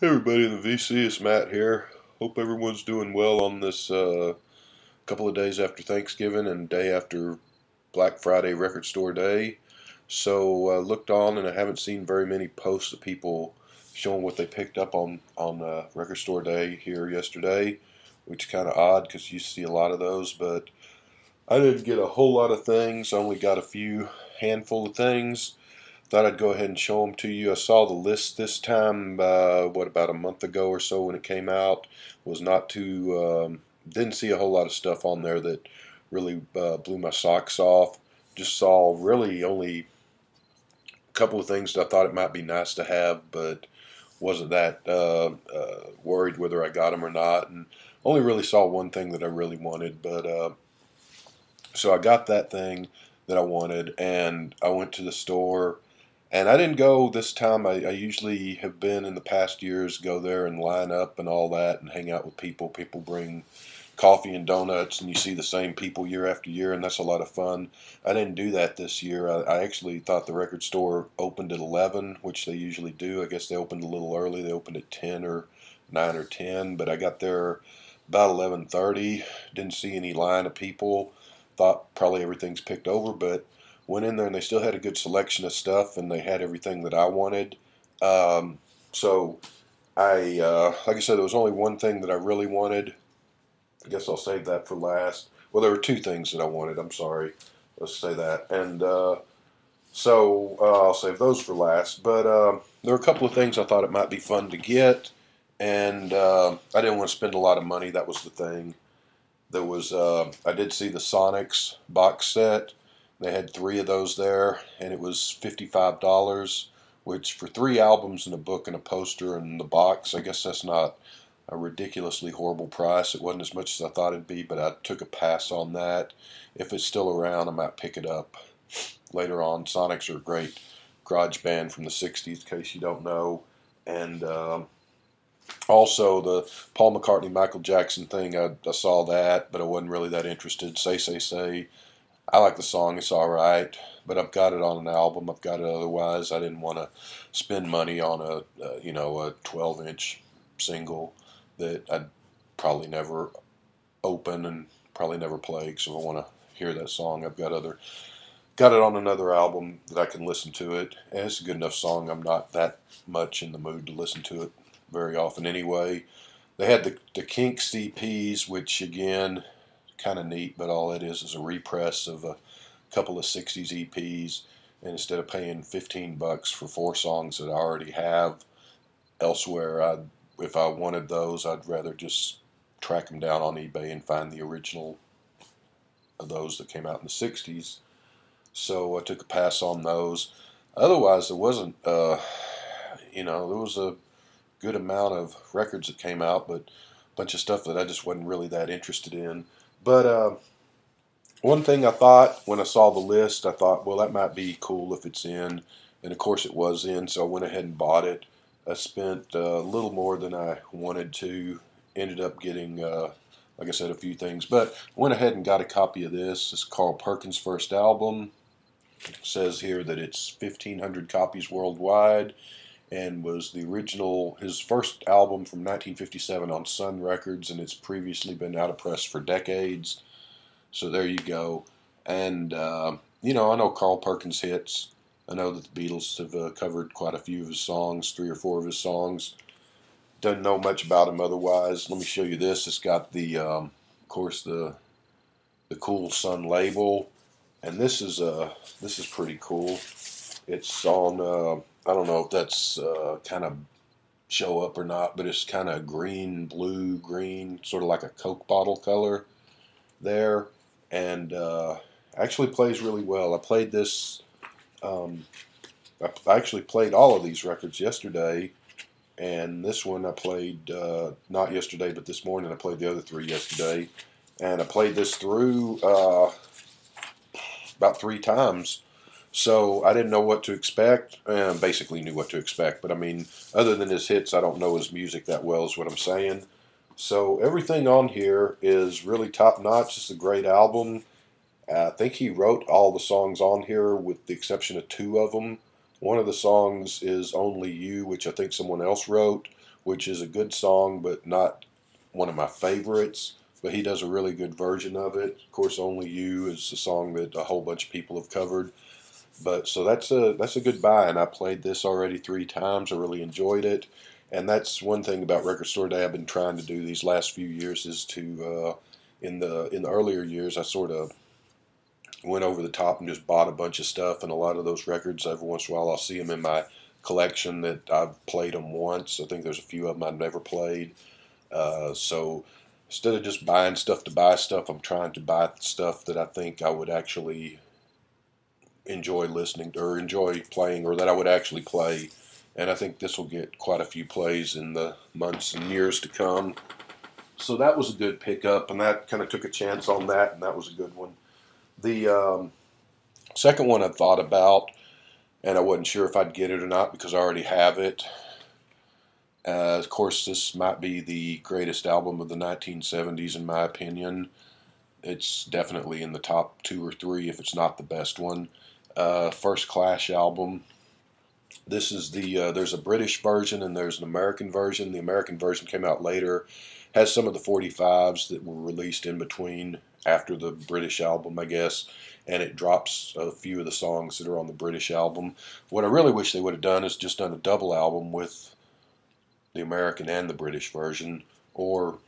Hey everybody in the VC, it's Matt here. Hope everyone's doing well on this couple of days after Thanksgiving and day after Black Friday Record Store Day. So looked on and I haven't seen very many posts of people showing what they picked up on Record Store Day here yesterday, which is kind of odd because you see a lot of those, but I didn't get a whole lot of things. I only got a few handful of things. Thought I'd go ahead and show them to you. I saw the list this time, about a month ago or so when it came out. Was not too, didn't see a whole lot of stuff on there that really blew my socks off. Just saw really only a couple of things that I thought it might be nice to have, but wasn't that worried whether I got them or not. And only really saw one thing that I really wanted, but so I got that thing that I wanted, and I went to the store. And I didn't go this time. I usually have been in the past years, go there and line up and all that and hang out with people. People bring coffee and donuts, and you see the same people year after year, and that's a lot of fun. I didn't do that this year. I actually thought the record store opened at 11, which they usually do. I guess they opened a little early. They opened at 10 or 9 or 10, but I got there about 11:30. Didn't see any line of people. Thought probably everything's picked over, but went in there and they still had a good selection of stuff and they had everything that I wanted. So like I said, there was only one thing that I really wanted. I guess I'll save that for last. Well, there were two things that I wanted. I'm sorry. Let's say that. And I'll save those for last. But there were a couple of things I thought it might be fun to get. And I didn't want to spend a lot of money. That was the thing. There was I did see the Sonics box set. They had three of those there, and it was $55, which for three albums and a book and a poster and the box, I guess that's not a ridiculously horrible price. It wasn't as much as I thought it'd be, but I took a pass on that. If it's still around, I might pick it up later on. Sonics are a great garage band from the 60s, in case you don't know. And also, the Paul McCartney, Michael Jackson thing, I saw that, but I wasn't really that interested. Say, Say, Say. I like the song, it's all right, but I've got it on an album. I've got it otherwise. I didn't want to spend money on a 12-inch single that I'd probably never open and probably never play. So if I want to hear that song, got it on another album that I can listen to it. And it's a good enough song. I'm not that much in the mood to listen to it very often anyway. They had the Kinks CPs, which again, kind of neat, but all it is a repress of a couple of 60s EPs. And instead of paying $15 for four songs that I already have elsewhere, if I wanted those, I'd rather just track them down on eBay and find the original of those that came out in the 60s. So I took a pass on those. Otherwise, there wasn't, there was a good amount of records that came out, but a bunch of stuff that I just wasn't really that interested in. But one thing I thought when I saw the list, I thought, well, that might be cool if it's in. And of course it was in, so I went ahead and bought it. I spent a little more than I wanted to. Ended up getting, like I said, a few things. But went ahead and got a copy of this. It's Carl Perkins' first album. It says here that it's 1,500 copies worldwide and was the original, his first album from 1957 on Sun Records, and it's previously been out of press for decades. So there you go. And, I know Carl Perkins hits. I know that the Beatles have covered quite a few of his songs, three or four of his songs. Don't know much about him otherwise. Let me show you this. It's got of course, the cool Sun label. And this is pretty cool. It's on, I don't know if that's kind of show up or not, but it's kind of green, blue, green, sort of like a Coke bottle color there. And actually plays really well. I played this, I actually played all of these records yesterday, and this one I played, not yesterday, but this morning. I played the other three yesterday, and I played this through about three times. So I didn't know what to expect. Basically knew what to expect, but I mean, other than his hits, I don't know his music that well is what I'm saying. So everything on here is really top notch. It's a great album. I think he wrote all the songs on here with the exception of two of them. One of the songs is Only You, which I think someone else wrote, which is a good song, but not one of my favorites. But he does a really good version of it. Of course, Only You is a song that a whole bunch of people have covered. But so that's a good buy, and I played this already 3 times. I really enjoyed it, and that's one thing about Record Store Day I've been trying to do these last few years is to in the earlier years I sort of went over the top and just bought a bunch of stuff, and a lot of those records every once in a while I'll see them in my collection that I've played them once. I think there's a few of them I've never played. So instead of just buying stuff to buy stuff, I'm trying to buy stuff that I think I would actually enjoy listening to or enjoy playing, or that I would actually play. And I think this will get quite a few plays in the months and years to come. So that was a good pickup, and that kind of took a chance on that, and that was a good one. The second one I thought about, and I wasn't sure if I'd get it or not because I already have it. Of course, this might be the greatest album of the 1970s in my opinion. It's definitely in the top 2 or 3 if it's not the best one. First Clash album. This is the there's a British version and there's an American version. The American version came out later, has some of the 45s that were released in between after the British album, I guess, and it drops a few of the songs that are on the British album. What I really wish they would have done is just done a double album with the American and the British version, or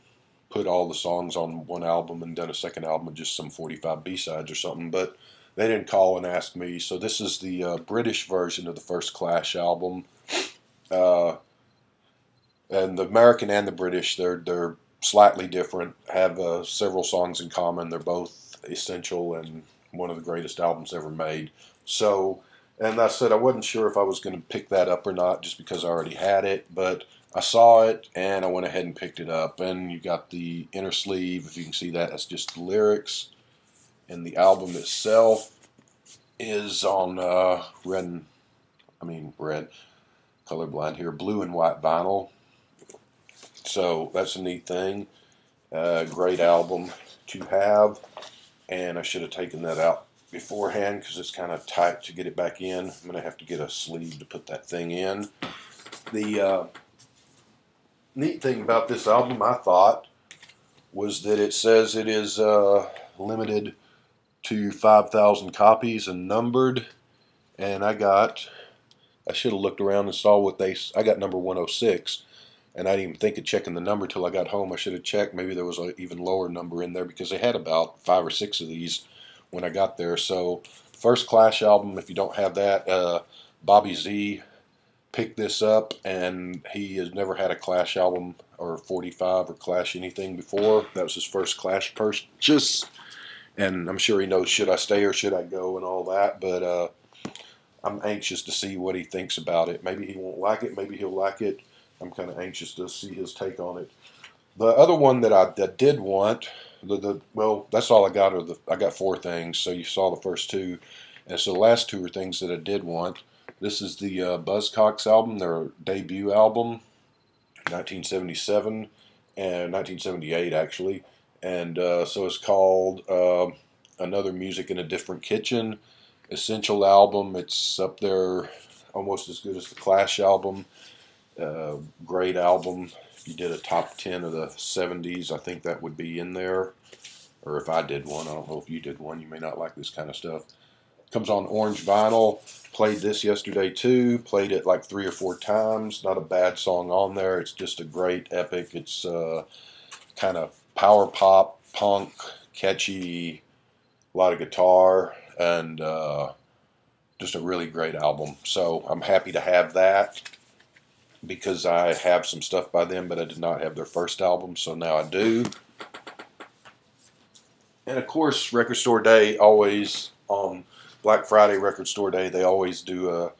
put all the songs on one album and done a second album with just some 45 B-sides or something, but they didn't call and ask me. So this is the British version of the first Clash album. Uh, and the American and the British, they're slightly different, have several songs in common. They're both essential and one of the greatest albums ever made. So, and I said I wasn't sure if I was going to pick that up or not just because I already had it, but I saw it and I went ahead and picked it up. And you got the inner sleeve, if you can see that, that's just the lyrics. And the album itself is on red, colorblind here, blue and white vinyl. So that's a neat thing. Great album to have. And I should have taken that out beforehand because it's kind of tight to get it back in. I'm going to have to get a sleeve to put that thing in. The neat thing about this album, I thought, was that it says it is limited to 5,000 copies and numbered. And I should have looked around and saw I got number 106. And I didn't even think of checking the number till I got home. I should have checked. Maybe there was an even lower number in there because they had about 5 or 6 of these when I got there. So, first Clash album, if you don't have that, Bobby Z picked this up, and he has never had a Clash album or 45 or Clash anything before. That was his first Clash purchase, and I'm sure he knows should I stay or should I go and all that, but I'm anxious to see what he thinks about it. Maybe he won't like it, maybe he'll like it. I'm kind of anxious to see his take on it. The other one that I did want, well, that's all I got. I got 4 things, so you saw the first 2, and so the last 2 are things that I did want. This is the Buzzcocks album, their debut album, 1977 and 1978 actually, and so it's called Another Music in a Different Kitchen. Essential album. It's up there, almost as good as the Clash album. Great album. If you did a top 10 of the 70s, I think that would be in there. Or if I did one, I don't know if you did one. You may not like this kind of stuff. Comes on orange vinyl. Played this yesterday too. Played it like 3 or 4 times. Not a bad song on there. It's just a great epic. It's kind of power pop, punk, catchy, a lot of guitar, and just a really great album. So I'm happy to have that, because I have some stuff by them, but I did not have their first album, so now I do. And of course, Record Store Day, always on Black Friday Record Store Day, they always do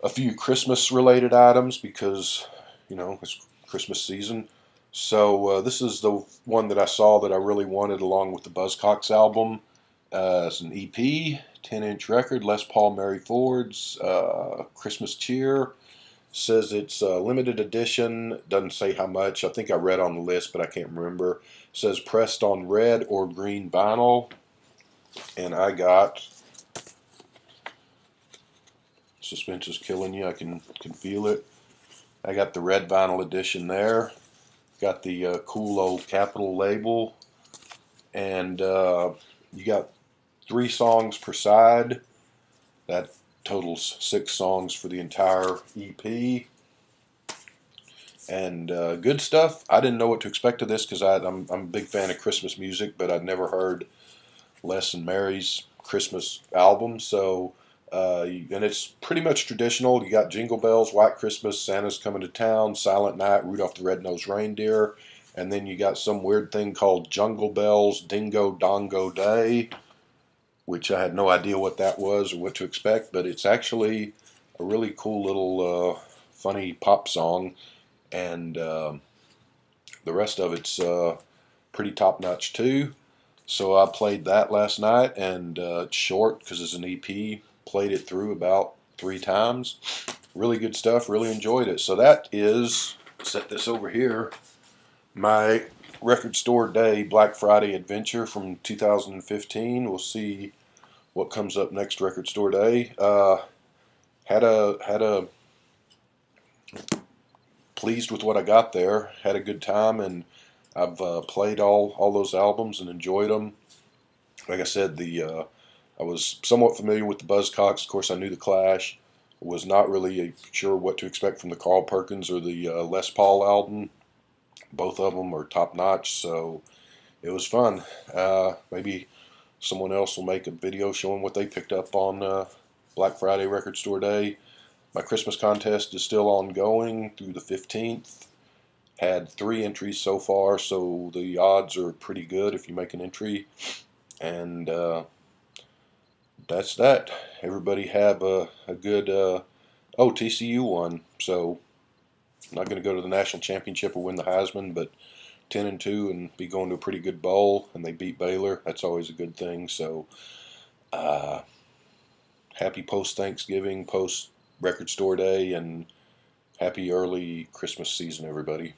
a few Christmas-related items because, you know, it's Christmas season. So this is the one that I saw that I really wanted along with the Buzzcocks album. It's an EP, 10-inch record, Les Paul Mary Ford's Christmas Cheer. Says it's a limited edition. Doesn't say how much. I think I read on the list, but I can't remember. Says pressed on red or green vinyl. And I got, suspense is killing you. I can feel it. I got the red vinyl edition there. Got the cool old Capitol label, and you got 3 songs per side. That totals 6 songs for the entire EP. And good stuff. I didn't know what to expect of this because I'm a big fan of Christmas music, but I'd never heard Les and Mary's Christmas album. So, and it's pretty much traditional. You got Jingle Bells, White Christmas, Santa's Coming to Town, Silent Night, Rudolph the Red-Nosed Reindeer, and then you got some weird thing called Jungle Bells, Dingo Dongo Day, which I had no idea what that was or what to expect, but it's actually a really cool little funny pop song, and the rest of it's pretty top-notch too. So I played that last night, and it's short because it's an EP. Played it through about 3 times. Really good stuff. Really enjoyed it. So that is, set this over here, my record store day Black Friday adventure from 2015. We'll see what comes up next record store day. Had a pleased with what I got there. Had a good time, and I've played all those albums and enjoyed them. Like I said, I was somewhat familiar with the Buzzcocks. Of course, I knew the Clash. Was not really sure what to expect from the Carl Perkins or the Les Paul album. Both of them are top notch, so it was fun. Maybe someone else will make a video showing what they picked up on Black Friday Record Store Day. My Christmas contest is still ongoing through the 15th. Had 3 entries so far, so the odds are pretty good if you make an entry. And that's that. Everybody have a good, TCU won, so I'm not going to go to the national championship or win the Heisman, but 10-2 and be going to a pretty good bowl, and they beat Baylor. That's always a good thing. So happy post-Thanksgiving, post-Record Store Day, and happy early Christmas season, everybody.